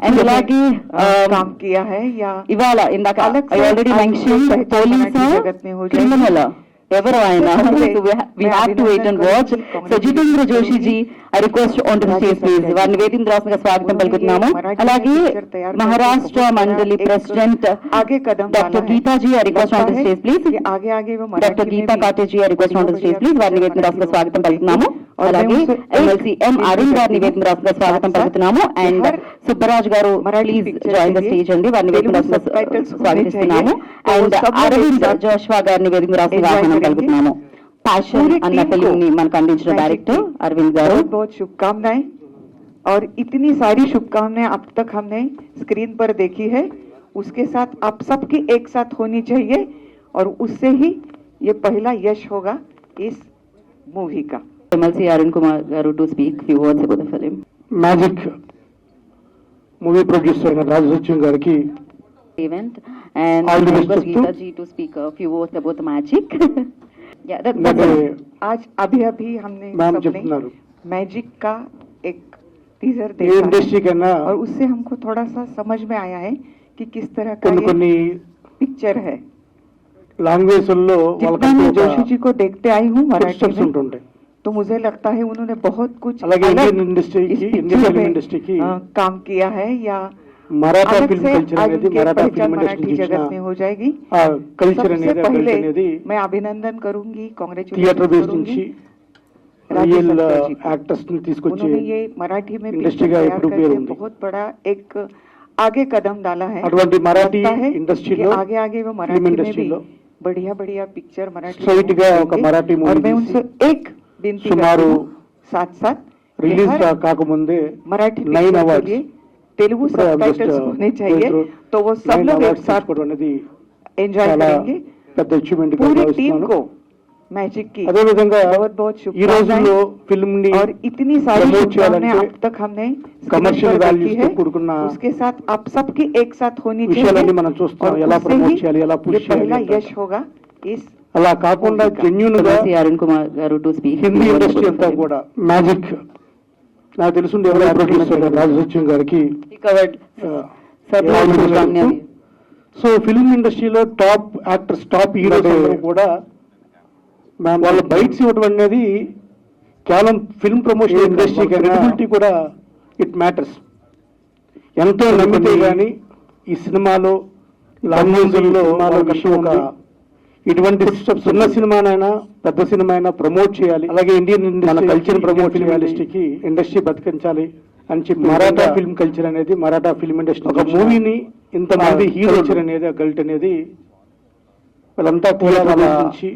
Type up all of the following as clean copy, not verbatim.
And అలాగే काम किया है या ఇవాళ ఇందాక अलग ఐ से ఆల్రెడీ आज మెన్షన్ जो पहचान పోలీస్ मराठी जगत में हो जाएगी। క్రిమినల్ ఎవరు ఆయన we have to wait and watch. So Jitendra Joshi ji I request on to the stage please. వారిని వేదిక రాష్ట్రంగా స్వాగతం పలుకుతున్నాము. అలాగే మహారాష్ట్ర మండలి president doctor Gitaji I request on to the stage please. आगे आगे वो డాక్టర్ గీతా కాటేజీ I request on to the stage please. వారిని వేదిక రాష్ట్రంగా స్వాగతం పలుకుతున్నాము. అలాగే ఎమ్మెల్సీ ఎం అరుణ్ గారిని వేదిక రాష్ట్రంగా స్వాగతం పలుకుతున్నాము. అండ్ సుబ్బరాజ్ గారు ప్లీజ్ జాయిన్ ద స్టేజ్ అండి. వారిని వేదిక రాష్ట్రంగా స్వాగతిస్తున్నాము. అండ్ అరవింద్ జోష్వా గారిని వేదిక రాష్ట్రంగా ఆహ్వానం పలుకుతున్నాము. पैशन అన్న ఫిల్మ్ని మనకు అందించిన డైరెక్టర్ అరవింద్ గారు. बहुत बहुत शुभकामनाएं और इतनी सारी शुभकामनाएं अब तक हमने स्क्रीन पर देखी है, उसके साथ आप सबकी एक साथ होनी चाहिए और उससे ही ये पहला यश होगा इस मूवी का. MLC Arun Kumar garu to speak few words about the film. Magic movie producer అయిన రాజసత్యం గారికి event and All the best request to- Geeta ji to speak a few words about the magic. Yeah, that's అలాగే आज अभी अभी हमने ma'am सबने చెప్తున్నారు magic का एक टीजर ఏ देखा है ఇండస్ట్రీ కన్నా और उससे हमको थोड़ा सा समझ में आया है कि किस तरह का కొన్ని ये కొన్ని पिक्चर है. లాంగ్వేజ్ల్లో जितना मैं जोशी जी को देखते आई हूँ मराठी స్టెప్స్ में, ఉంటుంటాయి. तो मुझे लगता है उन्होंने बहुत कुछ అలాగే अलग ఇండియన్ ఇండస్ట్రీకి इस ఇండియన్ picture ఫిల్మ్ में, ఇండస్ట్రీకి काम किया है या మరాఠా अलग ఫిల్మ్ से కల్చర్ आज అనేది उनकी మరాఠా पहचान ఫిల్మ్ मराठी ఇండస్ట్రీ जगत में हो जाएगी. ఆ కల్చర్ सबसे అనేది पहले అనేది मैं अभिनंदन करूंगी, कांग्रेचुलेशन థియేటర్ బేస్ करूंगी నుంచి राजेश రియల్ सत्तर जी को. యాక్టర్స్ ని తీసుకొచ్చి उन्होंने ये मराठी में इंडस्ट्री पिक्चर का तैयार एक करके रूप बहुत बड़ा एक आगे कदम डाला है. అటువంటి మరాఠీ लगता है ఇండస్ట్రీలో कि आगे आगे वो ఫిల్మ్ मराठी में भी ఇండస్ట్రీలో बढ़िया बढ़िया पिक्चर मराठी स्ट्रेट में గా देंगे. ఒక మరాఠీ और మూవీ मैं उनसे एक विनती సుమారు करती हूँ साथ साथ రిలీజ్ కాకముందే मराठी 9 पिक्चर के awards लिए तेलुगु सबटाइटल्स होने चाहिए, तो वो सब लोग एक साथ అనేది एंजॉय చాలా करेंगे. పెద్ద అచీవ్మెంట్ గా पूरी टीम భావిస్తున్నాను. को मैजिक की అదే విధంగా बहुत बहुत ఈ రోజుల్లో शुभकामनाएं ఫిల్మ్ ని और इतनी सारी प्रमोट शुभकामनाएं చేయాలంటే अब तक हमने स्क्रीन కమర్షియల్ पर देखी వాల్యూస్ తో है, కూడుకున్న उसके साथ आप सबकी एक साथ होनी విషయాలన్నీ चाहिए మనం చూస్తాం. और ఎలా उससे ప్రమోట్ ही చేయాలి, ఎలా ये పుష్ पहला చేయాలి. यश होगा इस అలా కాకుండా జెన్యూన్ గా MLC Arun Kumar garu to speak. Hindi industry అంతా కూడా మ్యాజిక్ నాకు తెలుసుండే ఎవరు ప్రొడ్యూసర్ రాజసత్యం గారికి He covered several so film ఇండస్ట్రీలో టాప్ యాక్టర్స్ టాప్ హీరోస్ అందరూ కూడా వాళ్ళ బైట్స్ ఇవ్వడం అనేది కేవలం ఫిల్మ్ ప్రమోషన్ ఇండస్ట్రీ క్రెడిబిలిటీ కూడా ఇట్ మ్యాటర్స్. ఎంతో నమ్మితే గానీ ఈ సినిమాలో లాంగ్వేజ్లో విషయం ఒక ఇటువంటి చిన్న సినిమానైనా పెద్ద సినిమా అయినా ప్రమోట్ చేయాలి. అలాగే ఇండియన్ మన కల్చర్ ప్రమోట్ చేయాలి, ఇండస్ట్రీ బతికించాలి అని చెప్పి మరాఠా ఫిల్మ్ కల్చర్ అనేది మరాఠా ఫిల్మ్ ఇండస్ట్రీ ఒక మూవీని ఇంతమంది హీరో అనేది గల్ట్ అనేది వాళ్ళంతా నుంచి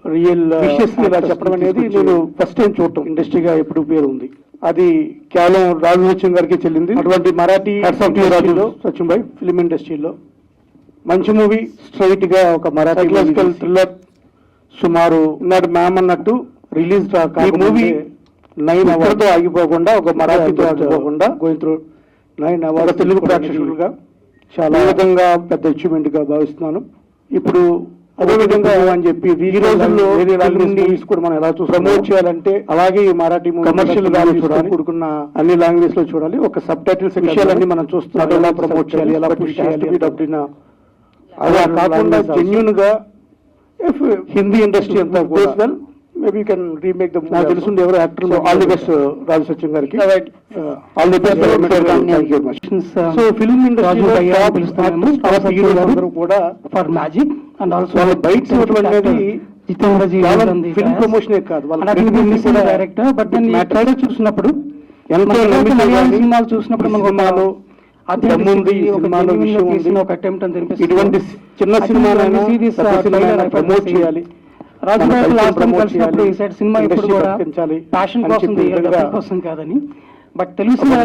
రియల్ విషెస్ ఇలా చెప్పడం అనేది నేను ఫస్ట్ టైం చూడటం. ఇండస్ట్రీగా ఎప్పుడు పేరు ఉంది, అది కేవలం రాజసత్యం గారికి చెల్లింది. అటువంటి మరాఠీ సత్యం భాయ్ ఫిల్మ్ ఇండస్ట్రీలో మంచి మూవీ, స్ట్రైట్ గా ఒక మరాఠీ థ్రిల్లర్. సుమారు నాడు మ్యామ్ అన్నట్టు రిలీజ్ ఈ మూవీ 9 అవార్డుతో ఆగిపోకుండా ఒక మరాఠీతో ఆగిపోకుండా గోయింగ్ త్రూ 9 అవార్డు తెలుగు ప్రేక్షకులుగా చాలా విధంగా పెద్ద అచీవ్మెంట్ గా భావిస్తున్నాను. ఇప్పుడు అదే విధంగా అని చెప్పి ఈ రోజుల్లో వేరే లాంగ్వేజ్ కూడా మనం ఎలా ప్రమోట్ చేయాలంటే అలాగే ఈ మరాఠీ కమర్షియల్ వాల్యూస్ కూడుకున్న అన్ని లాంగ్వేజ్ లో చూడాలి. ఒక సబ్ టైటిల్స్ విషయాలన్నీ మనం చూస్తున్నాం, ఎలా ప్రమోట్ చేయాలి, ఎలా పుష్ చేయాలి. అలా కాకుండా జెన్యూన్ గా హిందీ ఇండస్ట్రీ అంతా కూడా maybe you can remake the నాకు తెలుసుండే ఎవరు యాక్టర్. ఆల్ ది బెస్ట్ రాజసత్యం గారికి. All the best. So film industry కూడా ఫర్ మ్యాజిక్ అండ్ ఆల్సో వాళ్ళ బైట్స్ ఇవ్వడం అనేది జితేంద్ర జీ ఫిల్మ్ ప్రమోషన్ కాదు, వాళ్ళ డైరెక్టర్. బట్ నేను ట్రైలర్ చూసినప్పుడు ఎంతో సినిమాలు చూసినప్పుడు సినిమాలో ఇటువంటి చిన్న సినిమాలైనా ప్రమోట్ చేయాలి. సినిమా ఎప్పుడు కూడా ప్యాషన్ కోసం కాదని, బట్ తెలుగు సినిమా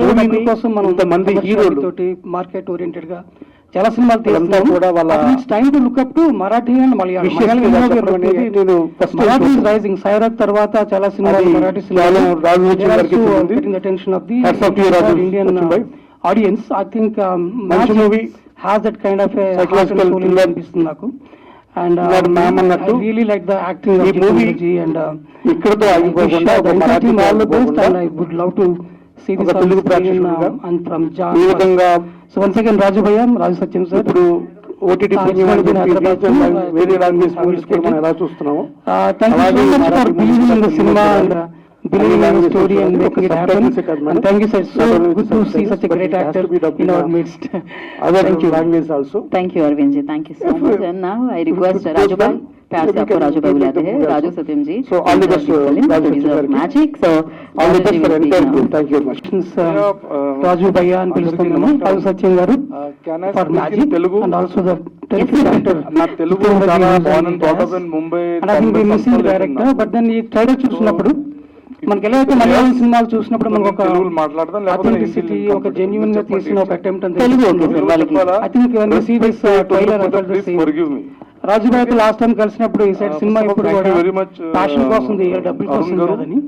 కోసం మనం మంది హీరోలు తోటి మార్కెట్ ఓరియంటెడ్ గా చాలా సినిమాలు తీస్తాం కూడా. వాళ్ళ time to look up to Marathi and Malayalam rising. సైరాక్ తర్వాత చాలా సినిమాలు Marathi attention of the Indian audience. I think మంచి movie has that kind of a psychological thriller అనిపిస్తుంది నాకు. And I really like the acting of ఈ మూవీ and ఇక్కడతో ఆగిపోకుండా I would love to see ఒక this on Telugu screen ప్రేక్షకుడిగా and from John. ఈ విధంగా So once again, Raju Bhaiya, Raju Satyam sir. ఇప్పుడు OTT premium అని చెప్పి వేరే లాంగ్వేజ్ మూవీస్ కూడా మనం ఎలా చూస్తున్నాము Thank you so much for believing in the cinema and believing in the story and making it happen. And thank you sir, so good to see such a great actor in our midst. Other Thank you. Language also Thank you, Arvind ji. Thank you so much. And now I request Raju Bhai. प्यार से आपको राजू भाई बुलाते हैं, राजू सत्यम जी. So all the best, Raju Satyam గారికి. Magic. So all the best for Raju ji will entire speak group. now. Thank you very much. Raju Bhaiya అని పిలుస్తున్నాము, రాజు సత్యం గారు Can I for speak in magic Telugu? and also the terrific actor. నా Telugu Jitendra చాలా ji born and is brought as- up in Mumbai. And I think we missing the director, but then ఈ trailer చూసినప్పుడు మనకి ఎలా అయితే మలయాళం సినిమాలు చూసినప్పుడు మనకు ఒక తెలుగులో మాట్లాడదాం, లేకపోతే authenticity, హిందీలో ఒక జెన్యున్ గా చెప్పండి. తీసిన ఒక అటెంప్ట్ అని తెలుగు తెలుస్తుంది. ఓకే సార్ వాళ్ళకి. I think when we see this trailer, I felt the Please same. forgive me. Raju భాయ్తో లాస్ట్ టైం కలిసినప్పుడు ఈ సైడ్ సినిమా first of all, ఇప్పుడు thank కూడా you very much, ప్యాషన్ కోసం డబ్బుల కోసం అరుణ్ గారు. కాదని,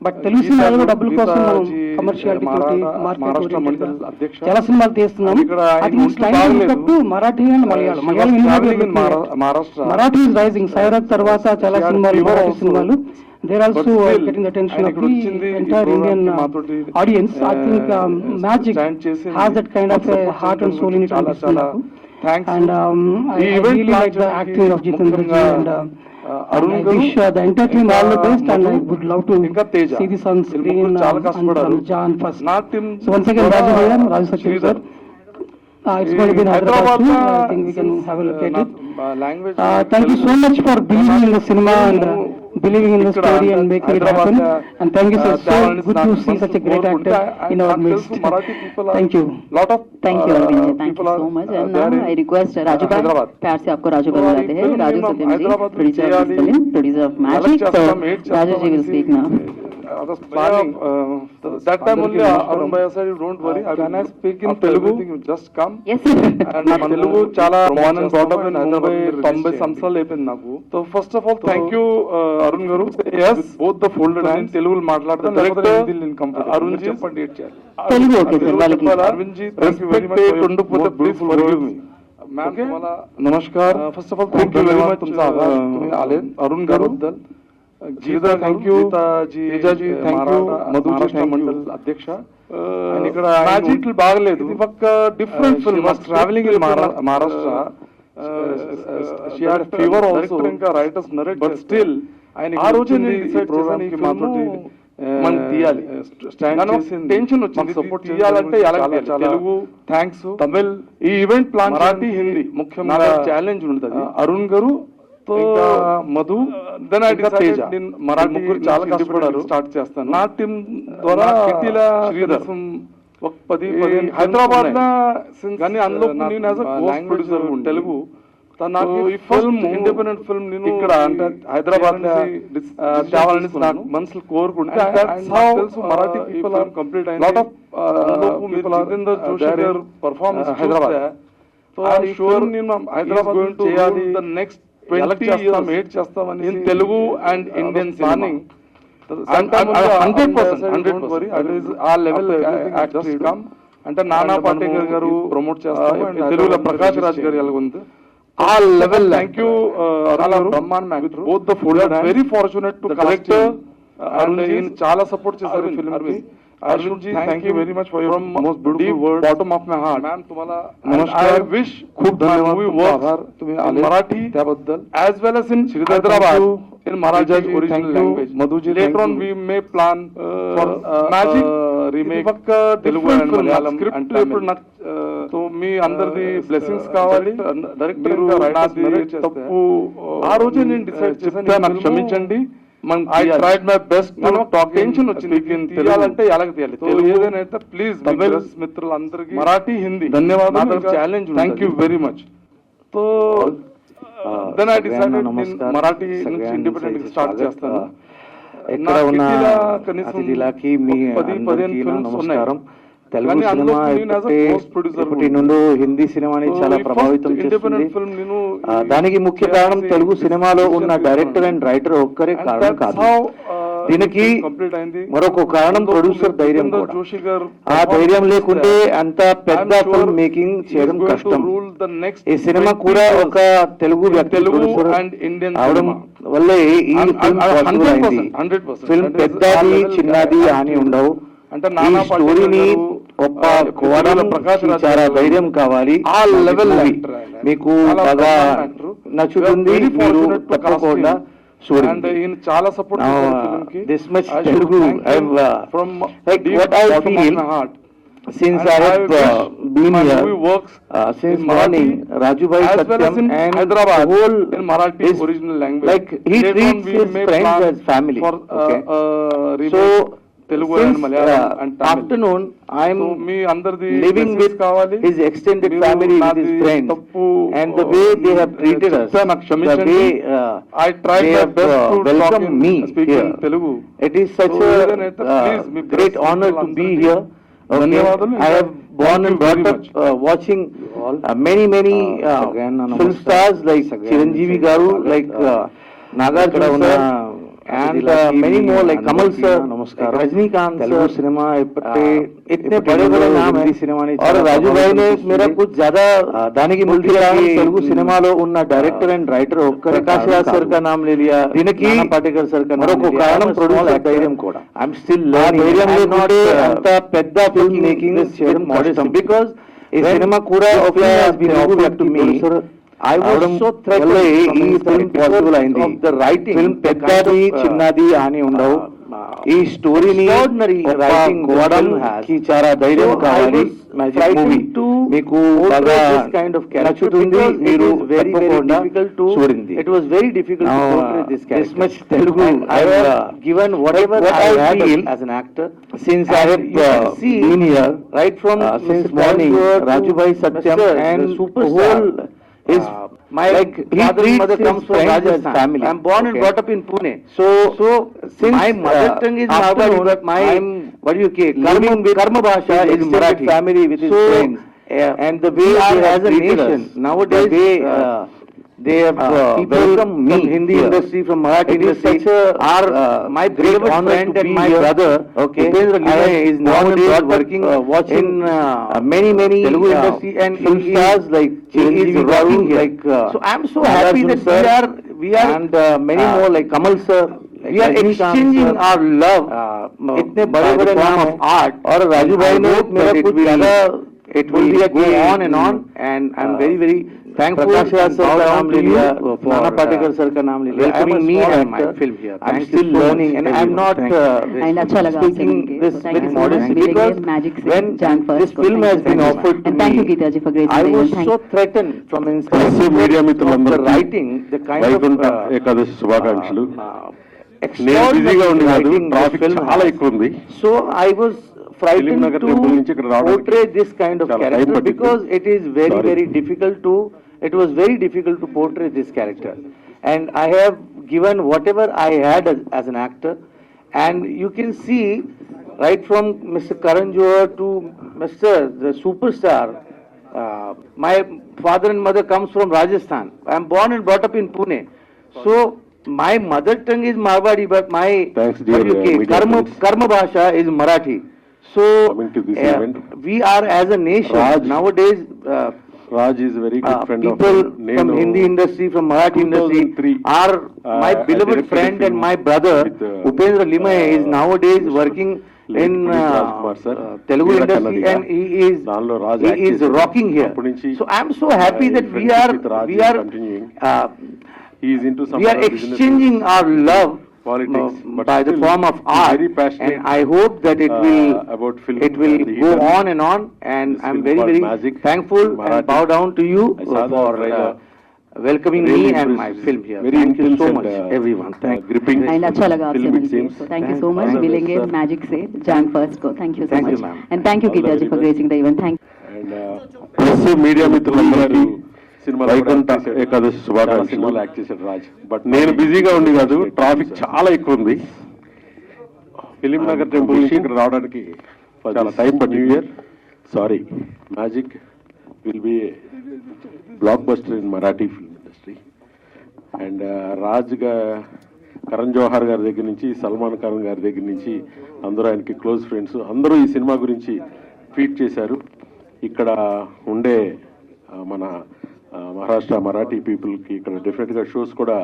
బట్ తెలుగు సినిమాలో కూడా డబ్బుల కోసం మనం గీతాజీ, కమర్షియాలిటీ తోటి మహారాష్ట్ర మార్కెట్ మండల్ అధ్యక్ష. చాలా సినిమాలు తీస్తున్నాం. ఇక్కడ ఆయన అది ఒంట్లో బాగలేదు. Marathi and Malayalam. She was Malayalam traveling in involve Maharashtra. Marathi is rising. Sairat తర్వాత చాలా She had సినిమాలు fever మరాఠీ also. సినిమాలు there also But still, getting attention ఆయన ఆఫ్ ఇక్కడ వచ్చింది, ది ఈ ఎంటైర్ program ఇండియన్ కి మాతోటి, audience. I think magic stand చేసింది. Has that kind of Support heart and soul in it చాలా అనిపిస్తుంది చాలా నాకు. thanks. And I ఈ event really like the plan acting of Jitendra ji ముఖ్యంగా, and అరుణ్ I గారు, wish the entire team all the best and I Madhu, would love to ఇంకా Teja. see this on వీళ్ళు screen ముగ్గురు చాలా and కష్టపడారు. from John first. నా team So once again, ద్వారా Raju Bhaiya, Raju Satyam sir. Sridhar. It's going to be in Hyderabad too. I think we can have a look at it. Thank you so much for believing in the cinema and believing in the story and making it happen. And thank you sir, so good to see such a great actor in our midst. Thank you. Thank you Arvind ji. Thank you so much. And now I request Raju Bhai. प्यार से आपको राजू भाई बुलाते हैं, राजू सत्यम जी, producer of this film, producer of Magic. So Raju ji will speak now. That time only Arun Bhaiya said, don't worry. Can I speak in Telugu? Just come. Yes sir. And నా తెలుగు చాలా born and brought up in Mumbai. 90 సంవత్సరాలు అయిపోయింది నాకు. So first of all, thank you Arun గారు. Yes, both the folded hands. తెలుగులో మాట్లాడతాను, లేకపోతే హిందీలో కంప్లీట్. అరుణ్ జీ చెప్పండి, ఏడ్ చేయాలి. తెలుగు ఓకే సార్ వాళ్ళకి. Arvind ji, thank you very much. ఉండకపోతే please forgive me. मैम तुम्हाला नमस्कार. First of all thank you very much. तुमचा आभार. तुम्ही आले अरुण गारू बद्दल. Geeta thank you. Tejaji thank you. मधुराष्ट्र मंडल अध्यक्ष. आणि ఇక్కడ మ్యాజిక్ బాగలేదు. ఇది ఒక different film. Traveling in Maharashtra. She had fever also. ఇంకా రైటర్స్ నరేట్, బట్ స్టిల్ ఆయన ఆ రోజు నేను డిసైడ్ చేశాను ఈ మాతోటి మనం తీయాలి. టెన్షన్ వచ్చింది, సపోర్ట్ చేయాలంటే ఎలా తెలుగు, థ్యాంక్స్, తమిళ్, ఈ ఈవెంట్ ప్లాన్ మరాఠీ, హిందీ ముఖ్యంగా ఛాలెంజ్ ఉంటుంది. అరుణ్ గారు, మధు, దెన్ ఐ డిసైడెడ్ నేను మరాఠీ చాలా కష్టపడారు, స్టార్ట్ చేస్తాను. నా టీం ద్వారా శ్రీధర్ ఒక 10 హైదరాబాద్ లో, కానీ అందులో నేను as a ghost producer Telugu. నాకు ఈ ఫిల్మ్ ఇండిపెండెంట్ ఫిల్మ్ నేను ఇక్కడ అంటే హైదరాబాద్ తేవాలని నాకు మనసులో కోరుకుంటే తెలుసు మరాఠీ పీపుల్ ఆర్ కంప్లీట్ అయిన లాట్ ఆఫ్ జితేందర్ జోషి గారు performance Hyderabad. So I sure నేను హైదరాబాద్ గోయింగ్ టు చేయాలి. ద నెక్స్ట్ 20 years మేట్ చేస్తామని in Telugu and Indian planning. 100% ఆ లెవెల్ యాక్టర్స్ కమ్ అంటే నానా పాటేకర్ గారు ప్రమోట్ చేస్తారు, తెలుగులో ప్రకాష్ రాజ్ గారు ఎలా ఉంది ఆ లెవెల్. థ్యాంక్ యూ బ్రహ్మాండ actor, both the folder. Very fortunate to collect Arun ji, చాలా సపోర్ట్ చేశారు ఫిల్మ్ కి. Arun ji, thank you very much for your most beautiful word, bottom of my heart. Ma'am तुम्हाला नमस्कार. I wish खूप धन्यवाद. आभार तुम्ही आले मराठी त्याबद्दल, as well as in Hyderabad in Marathi original language. मधुजी, later on we may plan for magic remake Telugu and Malayalam and Tamil. तो मी అందరిది బ్లెస్సింగ్స్ కావాలి. డైరెక్టర్ గా రైటర్స్ తప్పు ఆ రోజే నేను డిసైడ్ చేశాను, నాకు క్షమించండి. I tried my best to talk. Tension వచ్చింది తీయాలంటే ఎలాగ తీయాలి, తెలుగు ఏదైనా అయితే ప్లీజ్ తమిళ మిత్రులందరికీ, మరాఠీ, హిందీ ధన్యవాదాలు, challenge. Thank you very much. So then I decided Marathi నుంచి ఇండిపెండెంట్ స్టార్ట్ చేస్తాను. ఎక్కడ ఉన్న అతిథులకి మీ అందరికీ నా నమస్కారం. తెలుగు సినిమా ఇప్పటి నుండి హిందీ సినిమాని చాలా ప్రభావితం చేస్తుంది. దానికి ముఖ్య కారణం తెలుగు సినిమాలో ఉన్న డైరెక్టర్ అండ్ రైటర్ ఒక్కరే కారణం కాదు. దీనికి మరొక కారణం ప్రొడ్యూసర్ ధైర్యం కూడా. ఆ ధైర్యం లేకుంటే అంత పెద్ద ఫిల్మ్ మేకింగ్ చేయడం కష్టం. ఈ సినిమా కూడా ఒక తెలుగు వ్యక్తి ప్రొడ్యూసర్ అవడం వల్లే ఈ ఫిల్మ్ పాసిబుల్ అయింది. ఫిల్మ్ పెద్దది చిన్నది అని ఉండవు. అంటే ఈ నానా స్టోరీని ఒప్పుకోవడం చాలా ధైర్యం కావాలి. ఆ లెవెల్ మీకు బాగా నచ్చుతుంది, మీరు తప్పకుండా అండ్ చూడండి. ఈయన చాలా support This much Telugu I've from like what I feel since I have been here since morning. Rajubhai Satyam and Hyderabad whole in Marathi is original language, like he treats his friends as family. for Okay. remake So Telugu since and Malayalam and Tamil. afternoon I am So మీ అందరిది living with కావాలి his extended మీరు family, with his నాది friends, తప్పు, and the way they have treated us, చెప్తే నాకు the క్షమించండి. way I tried they my have best to talk welcomed in me speaking here. Telugu. It is such So, a ఏదైనా please, me great press honor to be అందరికీ here. Okay. ధన్యవాదాలు. I have born Thank and you brought very up much. watching many film stars like Chiranjeevi Garu, like Nagarjuna sir, and many more like Kamal sir, Rajnikant sir, cinema इतने बड़े नाम है और राजू भाई ने मेरा कुछ ज्यादा దానికి ముఖ్య కారణం తెలుగు సినిమాలో ఉన్న director and writer Prakash Raj sir కా నామ్ లే లియా, దీనికి పాటేకర్ సార్ కా మరొక కారణం ప్రొడ్యూసర్ ధైర్యం కూడా. ఐఎమ్ స్టిల్ ధైర్యం లేకుంటే అంత పెద్ద ఫిల్మ్ మేకింగ్ చేయడం కష్టం. బికాజ్ ఈ సినిమా కూడా ఒక to me I was so threatened ఈ ఫిల్మ్ పాసిబుల్ అయింది. ద రైటింగ్ ఫిల్మ్ పెద్దది చిన్నది అని ఉండవు. ఈ స్టోరీని రైటింగ్ కి చాలా ధైర్యం కావాలి. మ్యాజిక్ మూవీ మీకు బాగా నచ్చుతుంది, మీరు తప్పకుండా చూడండి. It was very difficult to portray this character. Much Telugu I have given whatever I feel as an actor since I have been here right from since morning. Rajubhai Satyam and superstar is my father and mother comes from Rajasthan family. I'm born and brought up in Pune. So since my mother tongue is Marathi, but my what do you say karma bhasha is Marathi family with his friends. And the way we as a nation nowadays they have people from Hindi industry, from Marathi industry are my great friend and my brother. Okay, Upendra Limaye is nowadays working watching many Telugu industry and film stars like Chiranjeevi Garu, like so I'm so happy that we are and many more like Kamal sir. We are exchanging our love. इतने बड़े नाम of art. और राजू भाई ने मेरा कुछ ज्यादा it will go on and on, and I'm very thankful. Prakash Raj sir का नाम ले लिया, नाना पाटेकर sir का नाम ले लिया. Welcoming me and my film here. I'm still learning and I'm not And अच्छा लगा आपसे speaking मिलके. this Thank with you so much. modesty मिलेंगे because Magic से when Jan first this को. film Thank has you been so much. offered to And thank you me, Geeta ji for gracing I the was event. so threatened from inside media of the మిత్రులందరికీ writing, the kind of Vaikuntha Ekadashi శుభాకాంక్షలు. నేను extraordinary బిజీగా ఉండి కాదు, writing the traffic film చాలా has. ఎక్కువ ఉంది. So I was frightened Nagар to temple నుంచి ఇక్కడ రావడానికి portray this kind of చాలా టైం character పట్టింది. because it is Sorry. very difficult to, it was very difficult to portray this character. And I have given whatever I had as an actor, and you can see right from Mr. Karan Johar to Mr. the superstar. My father and mother comes from Rajasthan. I am born and brought up in Pune. So my mother tongue is Marwari, but my Thanks, dear, media friends. karma bhasha is Marathi. So Coming to this event. we are as a nation Raj. nowadays. Raj is very good friend of People from Hindi industry, from Marathi industry 2003, are my I beloved directed a friend and film my brother. with, Upendra Limaye is nowadays working late in Puneet Rajkumar sir, Telugu Veera industry, Kannadiga. and దానిలో Raj he is rocking here. అప్పటి నుంచి So I am so happy that we are continuing. uh, He is into some we are other business exchanging our love politics, but by the still form of he's art, very passionate, and I hope that it will about film. it will And he go done on and on, and this I'm film very called Magic, thankful Marathi. and bow down to you I saw the for trailer. welcoming Really me and my impressed. film here. Very Thank you so intense much, and, everyone. Thank gripping. And अच्छा लगा आपसे film it मिलके. seems. So thank you so much. All the best, मिलेंगे sir. Magic से Jan first को. Thank you so Thank you, much. ma'am. And thank you All the Geeta ji very for best. gracing the event. Thank and press media మిత్రులందరికీ వైకుంఠ ఏకాదశి శుభాకాంక్షలు. సినిమాలో act చేశాడు Raj. But నేను బిజీగా ఉండి కాదు, ట్రాఫిక్ చాలా ఎక్కువ ఉంది. ఫిలిం నగర్ టెంపుల్ నుంచి ఇక్కడ రావడానికి చాలా టైం పట్టింది. Sorry. Magic will be blockbuster in Marathi film industry. And రాజ్గా కరణ్ జోహార్ గారి దగ్గర నుంచి సల్మాన్ ఖాన్ గారి దగ్గర నుంచి అందరూ ఆయనకి క్లోజ్ ఫ్రెండ్స్, అందరూ ఈ సినిమా గురించి ట్వీట్ చేశారు. ఇక్కడ ఉండే మన మహారాష్ట్ర మరాఠీ పీపుల్కి ఇక్కడ డెఫినెట్గా షోస్ కూడా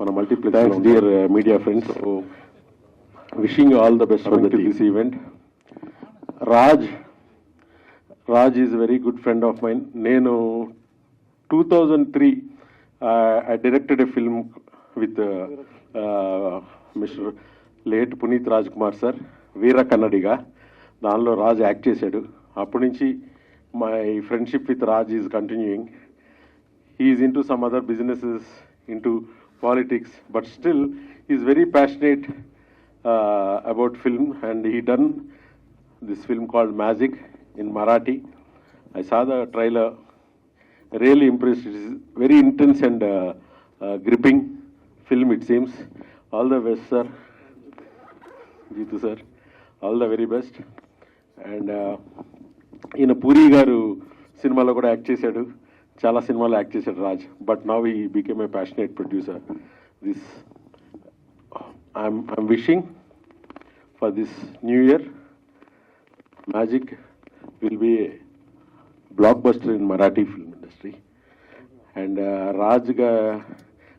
మన multiplex dear media friends. Wishing all the best for this event. Raj is a very good friend of mine. Nenu 2003 I directed a film with Mr. late Puneet Rajkumar sir, Veera Kannadiga. దానిలో Raj act చేశాడు. అప్పటి నుంచి my friendship with Raj is continuing. He is into some other businesses, into politics, but still is very passionate about film and he done this film called Magic in Marathi. I saw the trailer, really impressed. It is very intense and gripping film, it seems. All the best, sir. Jeetu sir, all the very best. And ఈయన పూరి గారు సినిమాలో కూడా act చేశాడు, చాలా సినిమాలో act చేశాడు Raj, but now he became a passionate producer. This I'm wishing for this new year Magic will be a blockbuster in Marathi film industry. And Raj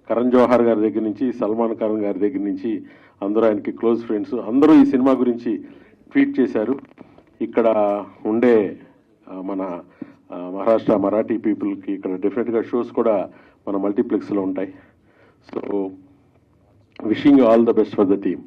Karan Johar గారి దగ్గర నుంచి, సల్మాన్ ఖాన్ గారి దగ్గర నుంచి అందరూ ఆయనకి క్లోజ్ ఫ్రెండ్స్. అందరూ ఈ సినిమా గురించి ట్వీట్ చేశారు. ఇక్కడ ఉండే మన మహారాష్ట్ర మరాఠీ పీపుల్కి ఇక్కడ డెఫినెట్గా షోస్ కూడా మన మల్టీప్లెక్స్లో ఉంటాయి. So wishing all the best for the team.